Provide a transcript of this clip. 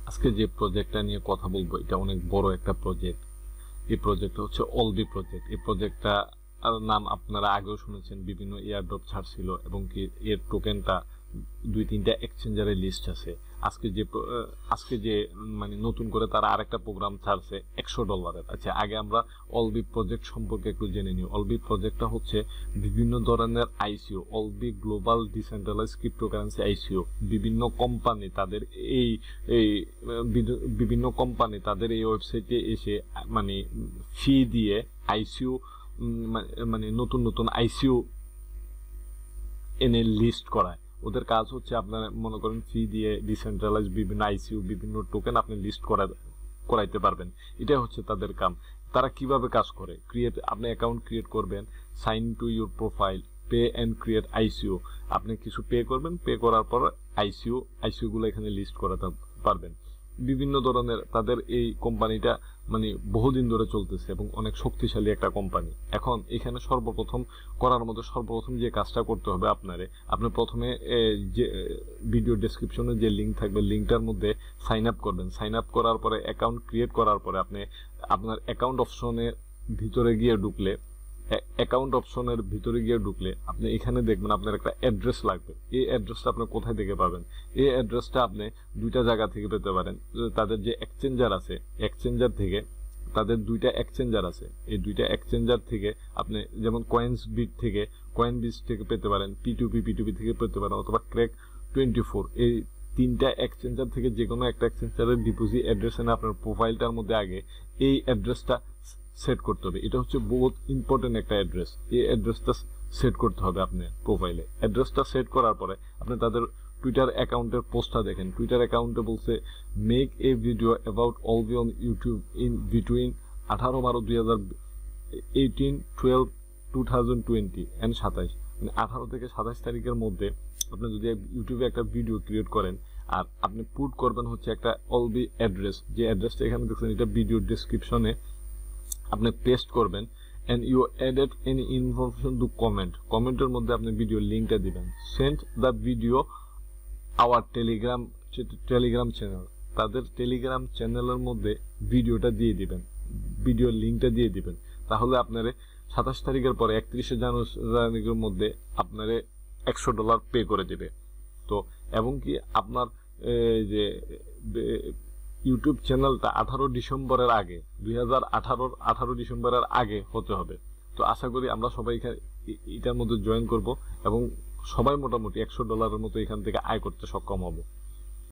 আজকে যে প্রজেক্টটা নিয়ে কথা বলবো এটা অনেক বড় একটা প্রজেক্ট। এই প্রজেক্টটা হচ্ছে অলবি প্রজেক্ট। এই প্রজেক্টটা নাম আপনারা আগেও শুনেছেন, বিভিন্ন এয়ারড্রপ ছাড়ছিল এবং কি এর টোকেনটা 2-3টা এক্সচেঞ্জারের লিস্ট আছে। আজকে যে মানে নতুন করে তারা আরেকটা প্রোগ্রাম ছাড়ছে $100। আচ্ছা, আগে আমরা অলবি প্রজেক্ট সম্পর্কে একটু জেনে নিই। অলবি প্রজেক্টটা হচ্ছে বিভিন্ন ধরনের আইসিও, অলবি গ্লোবাল ডিসেন্ট্রালাইজ ক্রিপ্টোকারেন্সি আইসিও। বিভিন্ন কোম্পানি তাদের এই বিভিন্ন কোম্পানি তাদের এই ওয়েবসাইটে এসে মানে ফি দিয়ে আইসিও মানে নতুন নতুন আইসিও এনে লিস্ট করায়। ওদের কাজ হচ্ছে, আপনারা মনে করেন ফি দিয়ে ডিসেন্ট্রালাইজ বিভিন্ন আইসিও, বিভিন্ন টোকেন আপনি লিস্ট করাইতে পারবেন। এটাই হচ্ছে তাদের কাম। তারা কিভাবে কাজ করে, আপনি অ্যাকাউন্ট ক্রিয়েট করবেন, sign to your profile, pay and create ICO. আপনি কিছু পে করবেন, পে করার পর আইসিও গুলো এখানে লিস্ট করাতে পারবেন। বিভিন্ন ধরনের তাদের এই কোম্পানিটা মানে বহুদিন ধরে চলতেছে এবং অনেক শক্তিশালী একটা কোম্পানি। এখন এখানে সর্বপ্রথম যে কাজটা করতে হবে আপনি প্রথমে যে ভিডিও ডেসক্রিপশনে যে লিঙ্ক থাকবে, লিঙ্কটার মধ্যে সাইন আপ করবেন। সাইন আপ করার পরে অ্যাকাউন্ট ক্রিয়েট করার পরে আপনি আপনার অ্যাকাউন্ট অপশনের ভিতরে গিয়ে ঢুকলে আপনি এখানে দেখবেন আপনার একটা অ্যাড্রেস লাগবে। এই অ্যাড্রেসটা আপনি কোথায় থেকে পাবেন? এই অ্যাড্রেসটা আপনি দুইটা জায়গা থেকে পেতে পারেন। তাদের যে এক্সচেঞ্জার আছে, এক্সচেঞ্জার থেকে, তাদের দুইটা এক্সচেঞ্জার আছে, এই দুইটা এক্সচেঞ্জার থেকে আপনি যেমন কয়েনবিজ থেকে পেতে পারেন, P2P থেকে পেতে পারেন, অথবা Crack24। এই 3টা এক্সচেঞ্জার থেকে যে কোনো একটা এক্সচেঞ্জারের ডিপোজিট অ্যাড্রেস এনে আপনার প্রোফাইলটার মধ্যে আগে এই অ্যাড্রেসটা সেট করতে হবে। এটা হচ্ছে বহুত ইম্পর্টেন্ট একটা অ্যাড্রেস। এই অ্যাড্রেসটা সেট করতে হবে আপনার প্রোফাইলে। অ্যাড্রেসটা সেট করার পরে আপনি তাদের টুইটার অ্যাকাউন্টের পোস্টটা দেখেন। টুইটার অ্যাকাউন্টে বলছে, make a video about Alby on YouTube in between 18/12/2018, 12/2020 and 27, মানে 18 থেকে 27 তারিখের মধ্যে আপনি যদি ইউটিউবে একটা ভিডিও ক্রিয়েট করেন আর আপনি পুট করবেন হচ্ছে একটা অলবি অ্যাড্রেস, যে অ্যাড্রেসটা এখানে দেখছেন এটা ভিডিও ডেসক্রিপশনে আপনি পেস্ট করবেন, and you added any information to কমেন্টের মধ্যে আপনি ভিডিও লিঙ্কটা দিবেন। Send the video hour Telegram channel, তাদের টেলিগ্রাম চ্যানেলের মধ্যে ভিডিওটা দিয়ে দিবেন, ভিডিও লিঙ্কটা দিয়ে দিবেন। তাহলে আপনারে 27 তারিখের পরে 31 জানুয়ারির মধ্যে আপনারে $100 পে করে দিবে। তো এবং কি আপনার যে ইউটিউব চ্যানেলটা 18 ডিসেম্বরের আগে, 2018 ডিসেম্বরের আগে হতে হবে। তো আশা করি আমরা সবাই এটার মধ্যে জয়েন করব এবং সবাই মোটামুটি $100 মতো এখান থেকে আয় করতে সক্ষম হব।